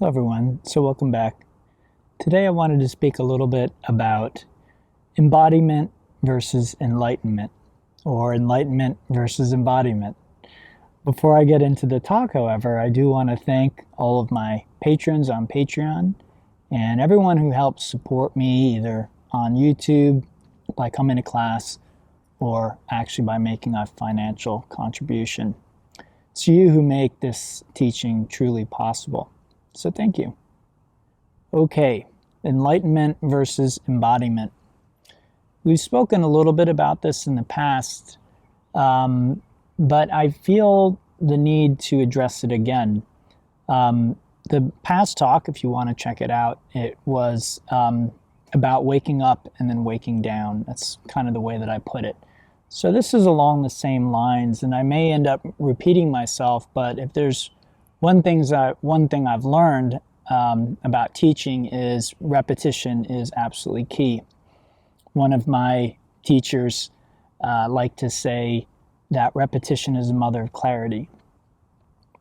Hello everyone, so welcome back. Today I wanted to speak a little bit about embodiment versus enlightenment, or enlightenment versus embodiment. Before I get into the talk, however, I do want to thank all of my patrons on Patreon and everyone who helps support me either on YouTube, by coming to class, or actually by making a financial contribution. It's you who make this teaching truly possible. So thank you. Okay, enlightenment versus embodiment. We've spoken a little bit about this in the past, but I feel the need to address it again. The past talk, if you want to check it out, it was about waking up and then waking down. That's kind of the way that I put it. So this is along the same lines, and I may end up repeating myself, but if there's one thing I've learned about teaching is repetition is absolutely key. One of my teachers liked to say that repetition is the mother of clarity.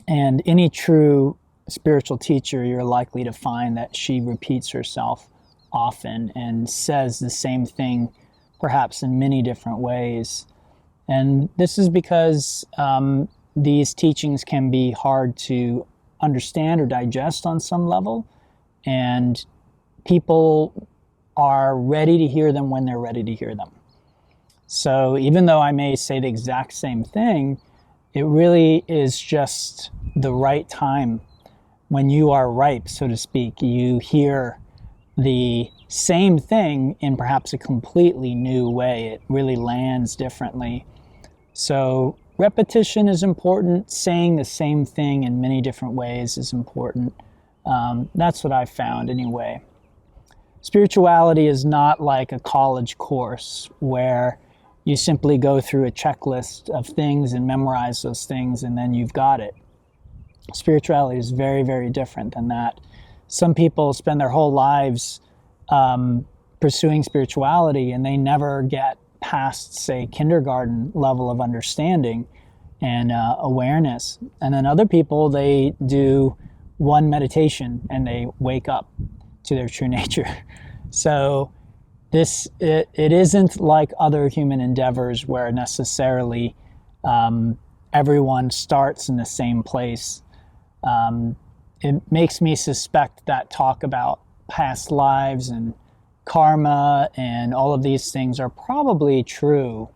And any true spiritual teacher, you're likely to find that she repeats herself often and says the same thing, perhaps in many different ways. And this is because these teachings can be hard to understand or digest on some level, and people are ready to hear them when they're ready to hear them. So even though I may say the exact same thing, it really is just the right time. When you are ripe, so to speak, you hear the same thing in perhaps a completely new way. It really lands differently. So repetition is important. Saying the same thing in many different ways is important. That's what I've found anyway. Spirituality is not like a college course where you simply go through a checklist of things and memorize those things and then you've got it. Spirituality is very, very different than that. Some people spend their whole lives pursuing spirituality and they never get past, say, kindergarten level of understanding and awareness. And then other people, they do one meditation and they wake up to their true nature. So it isn't like other human endeavors where necessarily everyone starts in the same place. It makes me suspect that talk about past lives and karma and all of these things are probably true.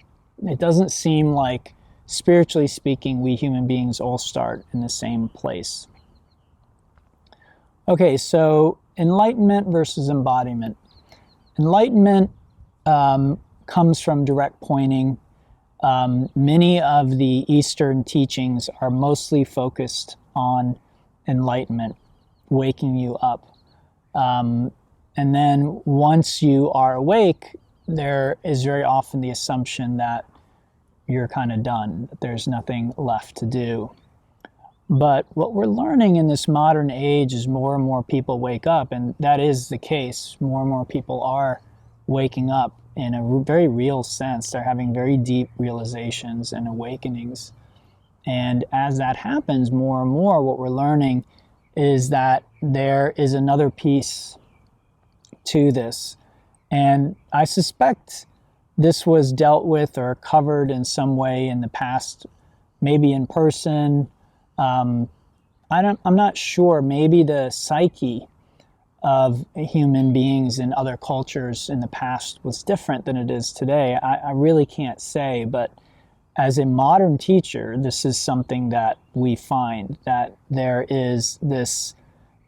It doesn't seem like, spiritually speaking, we human beings all start in the same place. Okay, so enlightenment versus embodiment. Enlightenment comes from direct pointing. Many of the Eastern teachings are mostly focused on enlightenment, waking you up. And then once you are awake, there is very often the assumption that you're kind of done, that there's nothing left to do. But what we're learning in this modern age is more and more people wake up, and that is the case. More and more people are waking up in a very real sense. They're having very deep realizations and awakenings. And as that happens more and more, what we're learning is that there is another piece to this. And I suspect this was dealt with or covered in some way in the past, maybe in person. I'm not sure. Maybe the psyche of human beings in other cultures in the past was different than it is today. I really can't say, but as a modern teacher, this is something that we find, that there is this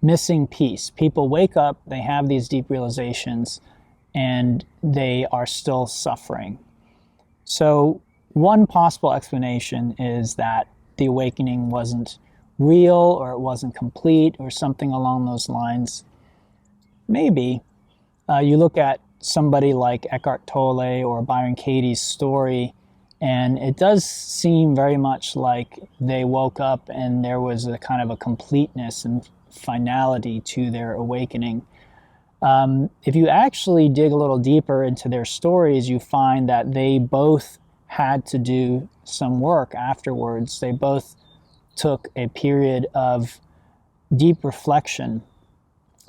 missing piece. People wake up, they have these deep realizations, and they are still suffering. So one possible explanation is that the awakening wasn't real, or it wasn't complete, or something along those lines. Maybe. You look at somebody like Eckhart Tolle or Byron Katie's story, and it does seem very much like they woke up and there was a kind of a completeness and finality to their awakening. If you actually dig a little deeper into their stories, you find that they both had to do some work afterwards. They both took a period of deep reflection.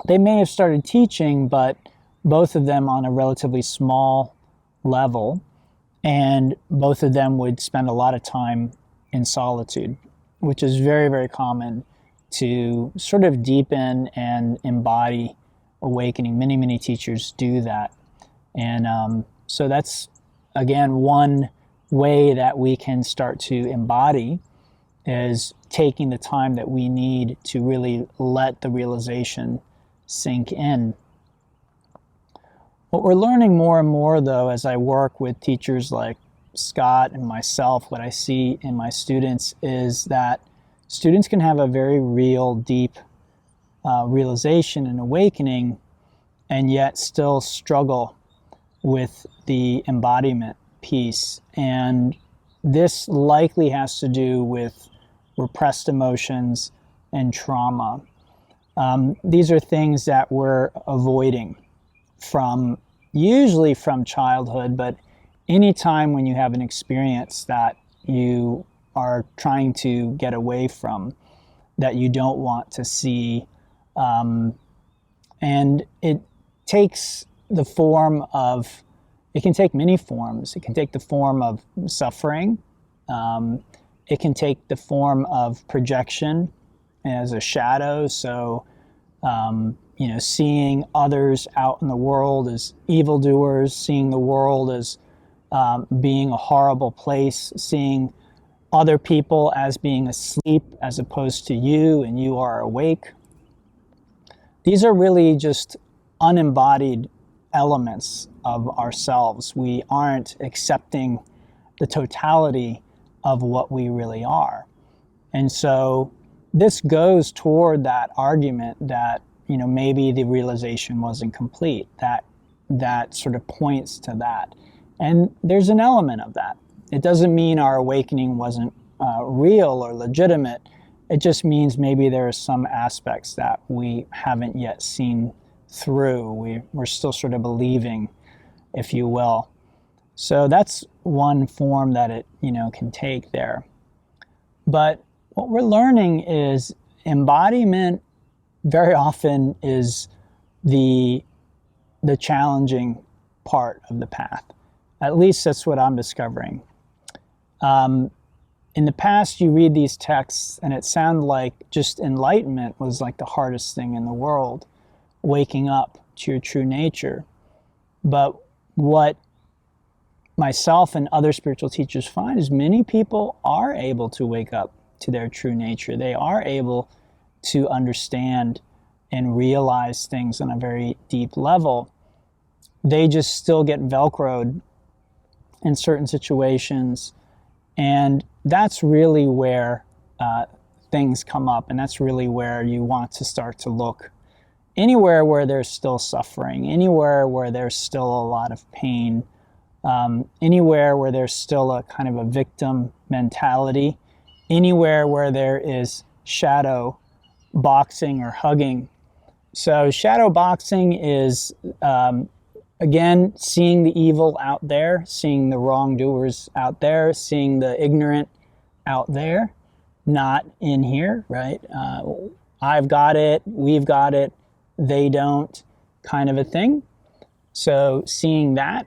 They may have started teaching, but both of them on a relatively small level, and both of them would spend a lot of time in solitude, which is very, very common to sort of deepen and embody awakening. Many, many teachers do that. And so that's, again, one way that we can start to embody is taking the time that we need to really let the realization sink in. What we're learning more and more, though, as I work with teachers like Scott and myself, what I see in my students is that students can have a very real, deep realization and awakening, and yet still struggle with the embodiment piece. And this likely has to do with repressed emotions and trauma. These are things that we're avoiding usually from childhood, but anytime when you have an experience that you are trying to get away from, that you don't want to see, and it takes the form of, it can take many forms. It can take the form of suffering. It can take the form of projection as a shadow. So, seeing others out in the world as evildoers, seeing the world as being a horrible place, seeing other people as being asleep as opposed to you, and you are awake. These are really just unembodied elements of ourselves. We aren't accepting the totality of what we really are. And so this goes toward that argument that, maybe the realization wasn't complete. That sort of points to that. And there's an element of that. It doesn't mean our awakening wasn't real or legitimate. It just means maybe there are some aspects that we haven't yet seen through. We're still sort of believing, if you will. So that's one form that it, can take there. But what we're learning is embodiment very often is the challenging part of the path. At least that's what I'm discovering. In the past, you read these texts and it sounded like just enlightenment was like the hardest thing in the world, waking up to your true nature. But what myself and other spiritual teachers find is many people are able to wake up to their true nature. They are able to understand and realize things on a very deep level. They just still get Velcroed in certain situations. And that's really where things come up. And that's really where you want to start to look. Anywhere where there's still suffering, anywhere where there's still a lot of pain, anywhere where there's still a kind of a victim mentality, anywhere where there is shadow boxing or hugging. So shadow boxing is, again, seeing the evil out there, seeing the wrongdoers out there, seeing the ignorant out there, not in here, right? I've got it, we've got it, they don't, kind of a thing. So seeing that,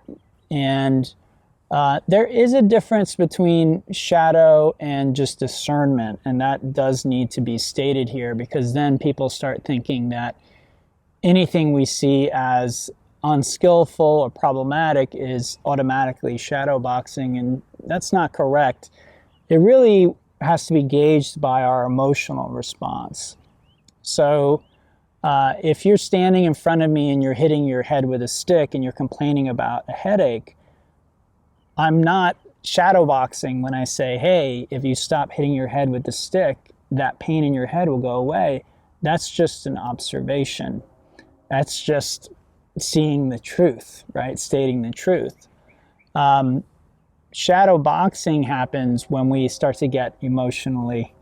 and there is a difference between shadow and just discernment, and that does need to be stated here, because then people start thinking that anything we see as unskillful or problematic is automatically shadow boxing, and that's not correct. It really has to be gauged by our emotional response. So if you're standing in front of me and you're hitting your head with a stick and you're complaining about a headache, I'm not shadow boxing when I say, hey, if you stop hitting your head with the stick, that pain in your head will go away. That's just an observation. That's just seeing the truth, right? Stating the truth. Shadow boxing happens when we start to get emotionally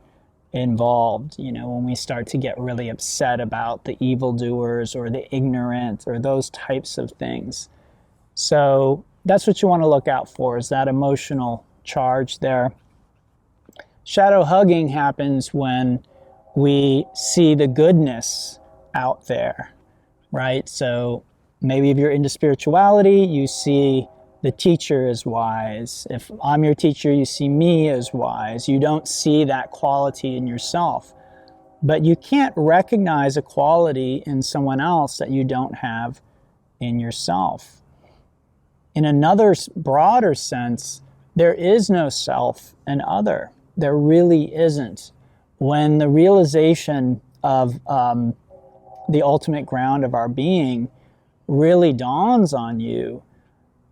involved, when we start to get really upset about the evildoers or the ignorant or those types of things. So that's what you want to look out for, is that emotional charge there. Shadow hugging happens when we see the goodness out there, right? So maybe if you're into spirituality, you see the teacher as wise. If I'm your teacher, you see me as wise. You don't see that quality in yourself. But you can't recognize a quality in someone else that you don't have in yourself. In another broader sense, there is no self and other. There really isn't. When the realization of the ultimate ground of our being really dawns on you,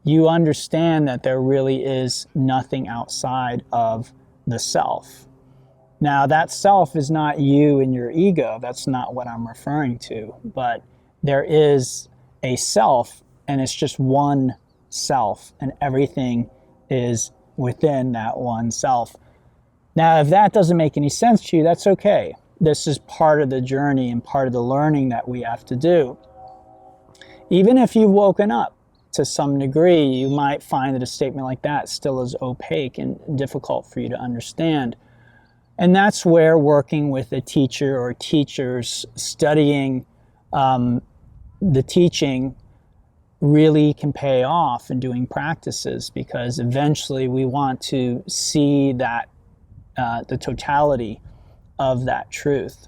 you understand that there really is nothing outside of the self. Now, that self is not you and your ego. That's not what I'm referring to. But there is a self, and it's just one self, and everything is within that one self. Now, if that doesn't make any sense to you, that's okay. This is part of the journey and part of the learning that we have to do. Even if you've woken up to some degree, you might find that a statement like that still is opaque and difficult for you to understand. And that's where working with a teacher or teachers, studying the teaching really can pay off in doing practices, because eventually we want to see that the totality of that truth.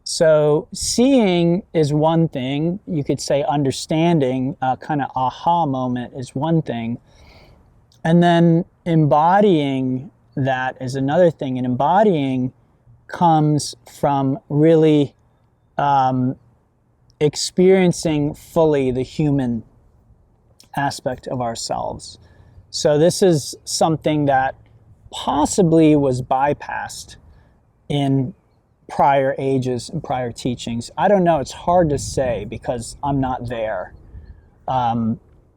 So seeing is one thing. You could say understanding, kind of aha moment is one thing. And then embodying that is another thing. And embodying comes from really experiencing fully the human aspect of ourselves. So this is something that possibly was bypassed in prior ages and prior teachings. I don't know. It's hard to say because I'm not there.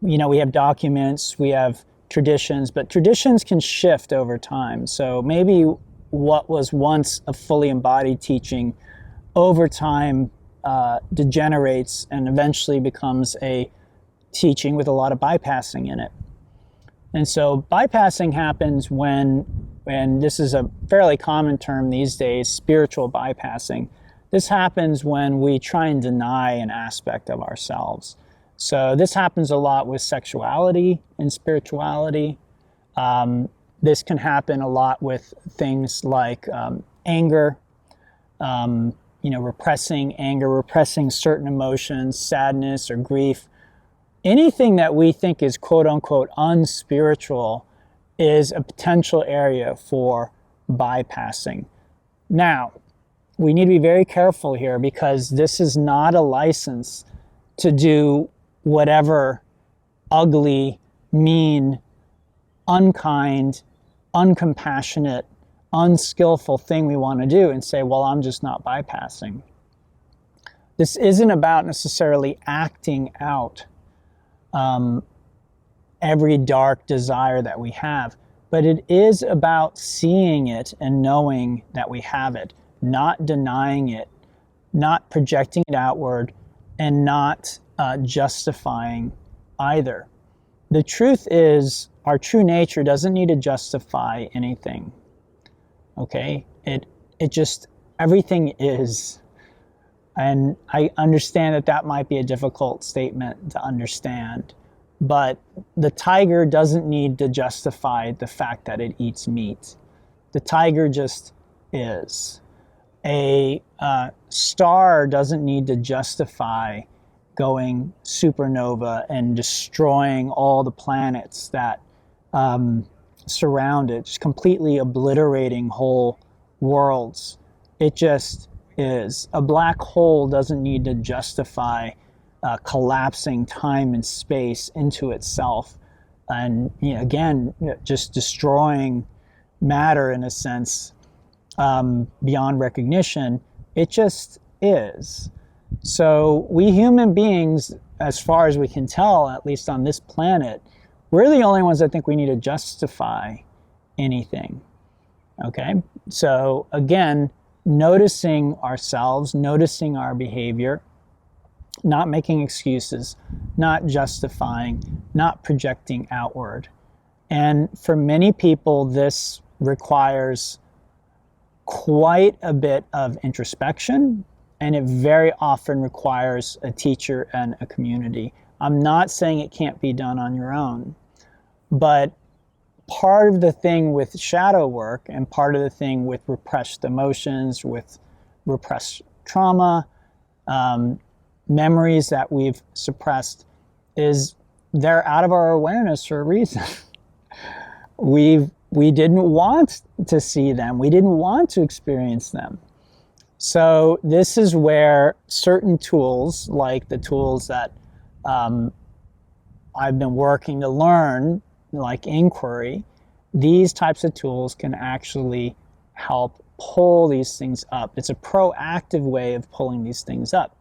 We have documents, we have traditions, but traditions can shift over time. So maybe what was once a fully embodied teaching over time degenerates and eventually becomes a teaching with a lot of bypassing in it. And so bypassing happens when, and this is a fairly common term these days, spiritual bypassing. This happens when we try and deny an aspect of ourselves. So this happens a lot with sexuality and spirituality. This can happen a lot with things like anger, repressing anger, repressing certain emotions, sadness or grief. Anything that we think is quote unquote unspiritual is a potential area for bypassing. Now, we need to be very careful here, because this is not a license to do whatever ugly, mean, unkind, uncompassionate, unskillful thing we want to do and say, well, I'm just not bypassing. This isn't about necessarily acting out every dark desire that we have, but it is about seeing it and knowing that we have it, not denying it, not projecting it outward, and not justifying either. The truth is, our true nature doesn't need to justify anything. Okay? It just, everything is. And I understand that might be a difficult statement to understand, but the tiger doesn't need to justify the fact that it eats meat. The tiger just is. A star doesn't need to justify going supernova and destroying all the planets that surround it, just completely obliterating whole worlds. It just is. A black hole doesn't need to justify collapsing time and space into itself and, again, just destroying matter in a sense beyond recognition. It just is. So we human beings, as far as we can tell, at least on this planet, we're the only ones that think we need to justify anything. Okay? So again, noticing ourselves, noticing our behavior, not making excuses, not justifying, not projecting outward. And for many people, this requires quite a bit of introspection, and it very often requires a teacher and a community. I'm not saying it can't be done on your own, but part of the thing with shadow work and part of the thing with repressed emotions, with repressed trauma, memories that we've suppressed, is they're out of our awareness for a reason. We didn't want to see them. We didn't want to experience them. So this is where certain tools, like the tools that I've been working to learn, like inquiry, these types of tools can actually help pull these things up. It's a proactive way of pulling these things up.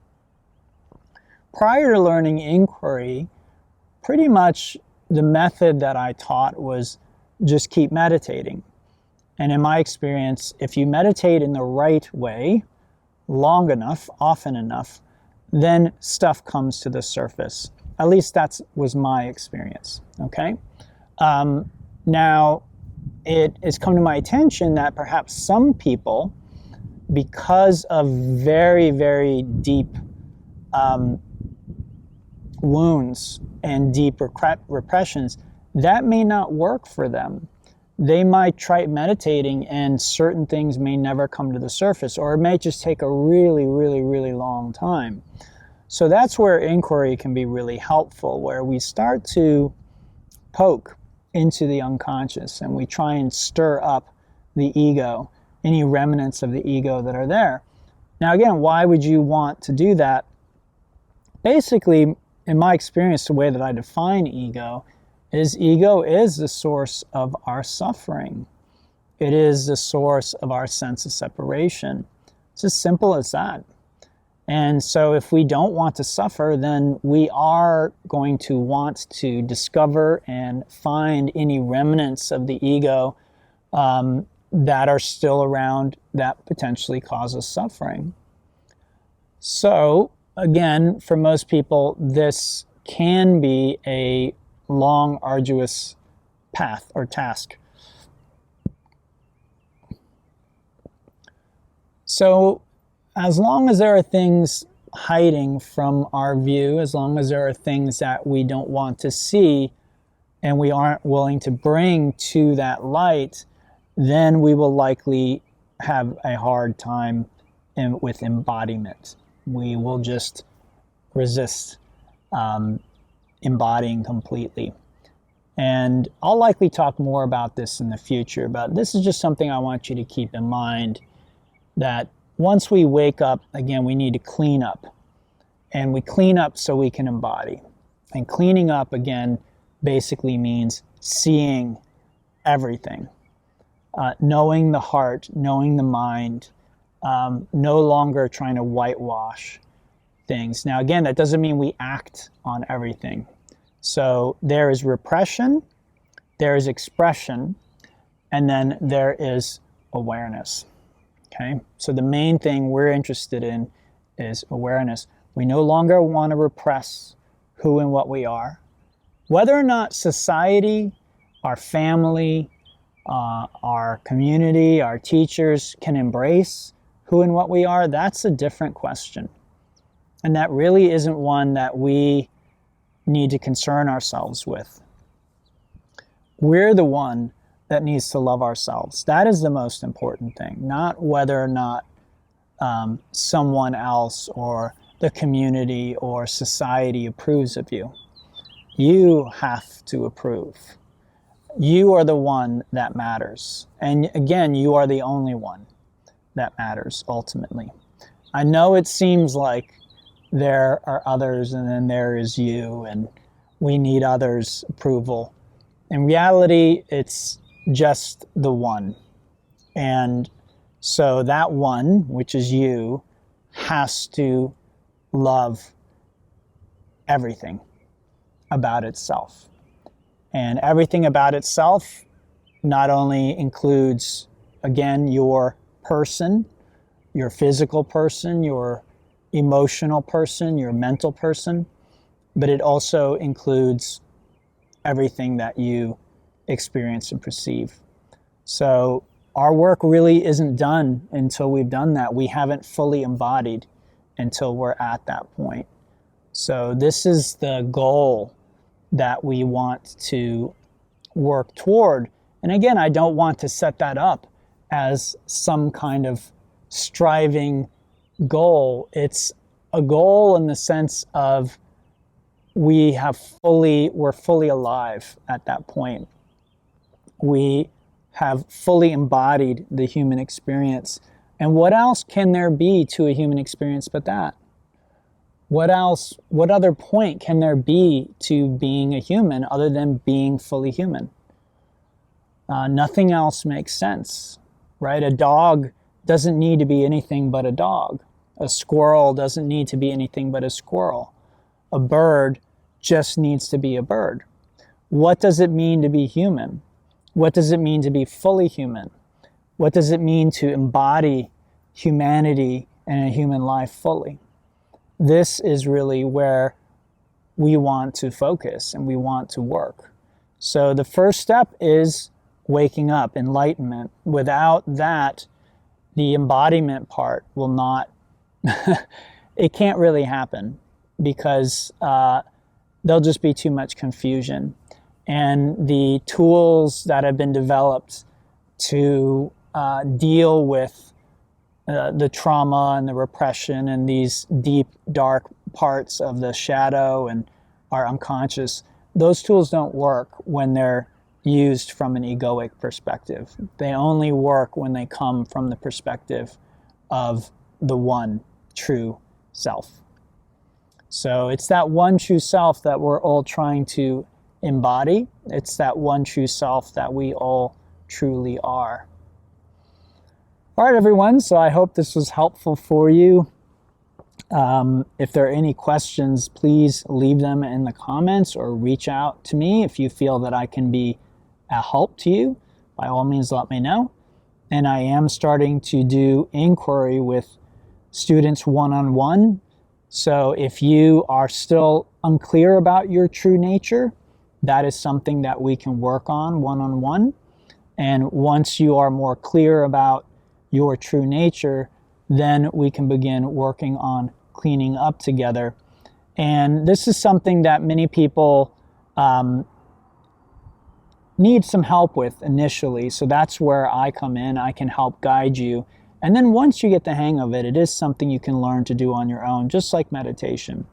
Prior to learning inquiry, pretty much the method that I taught was just keep meditating. And in my experience, if you meditate in the right way, long enough, often enough, then stuff comes to the surface. At least that was my experience, okay? Now, it has come to my attention that perhaps some people, because of very, very deep wounds and deep repressions, that may not work for them. They might try meditating and certain things may never come to the surface, or it may just take a really, really, really long time. So that's where inquiry can be really helpful, where we start to poke into the unconscious and we try and stir up the ego, any remnants of the ego that are there. Now again, why would you want to do that? Basically, in my experience, the way that I define ego is the source of our suffering. It is the source of our sense of separation. It's as simple as that. And so if we don't want to suffer, then we are going to want to discover and find any remnants of the ego that are still around that potentially cause us suffering. So again, for most people, this can be a long, arduous path or task. So as long as there are things hiding from our view, as long as there are things that we don't want to see and we aren't willing to bring to that light, then we will likely have a hard time with embodiment. We will just resist embodying completely. And I'll likely talk more about this in the future, but this is just something I want you to keep in mind, that once we wake up, again, we need to clean up. And we clean up so we can embody. And cleaning up, again, basically means seeing everything. Knowing the heart, knowing the mind, no longer trying to whitewash things. Now, again, that doesn't mean we act on everything. So there is repression, there is expression, and then there is awareness. Okay? So the main thing we're interested in is awareness. We no longer want to repress who and what we are. Whether or not society, our family, our community, our teachers can embrace who and what we are, that's a different question. And that really isn't one that we need to concern ourselves with. We're the one that needs to love ourselves. That is the most important thing, not whether or not someone else or the community or society approves of you. You have to approve. You are the one that matters. And again, you are the only one that matters ultimately. I know it seems like there are others and then there is you and we need others' approval. In reality, it's just the one. And so that one, which is you, has to love everything about itself. And everything about itself not only includes, again, your person, your physical person, your emotional person, your mental person, but it also includes everything that you experience and perceive. So our work really isn't done until we've done that. We haven't fully embodied until we're at that point. So this is the goal that we want to work toward. And again, I don't want to set that up as some kind of striving goal. It's a goal in the sense of we're fully alive at that point. We have fully embodied the human experience. And what else can there be to a human experience but that? What other point can there be to being a human other than being fully human? Nothing else makes sense, right? A dog doesn't need to be anything but a dog. A squirrel doesn't need to be anything but a squirrel. A bird just needs to be a bird. What does it mean to be human? What does it mean to be fully human? What does it mean to embody humanity and a human life fully? This is really where we want to focus and we want to work. So the first step is waking up, enlightenment. Without that, the embodiment part will not, it can't really happen because there'll just be too much confusion. And the tools that have been developed to deal with the trauma and the repression and these deep, dark parts of the shadow and our unconscious, those tools don't work when they're used from an egoic perspective. They only work when they come from the perspective of the one true self. So it's that one true self that we're all trying to embody. It's that one true self that we all truly are. All right, everyone. So I hope this was helpful for you. If there are any questions, please leave them in the comments or reach out to me if you feel that I can be a help to you. By all means, let me know. And I am starting to do inquiry with students one-on-one. So if you are still unclear about your true nature, that is something that we can work on one-on-one. And once you are more clear about your true nature, then we can begin working on cleaning up together. And this is something that many people need some help with initially. So that's where I come in. I can help guide you. And then once you get the hang of it, it is something you can learn to do on your own, just like meditation.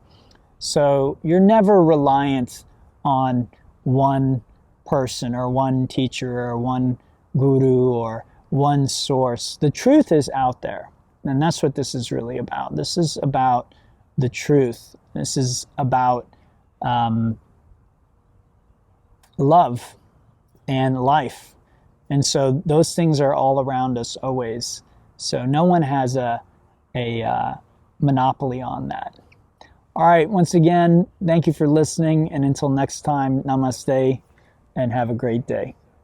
So you're never reliant on one person or one teacher or one guru or one source. The truth is out there. And that's what this is really about. This is about the truth. This is about love and life. And so those things are all around us always. So no one has a monopoly on that. All right, once again, thank you for listening. And until next time, namaste and have a great day.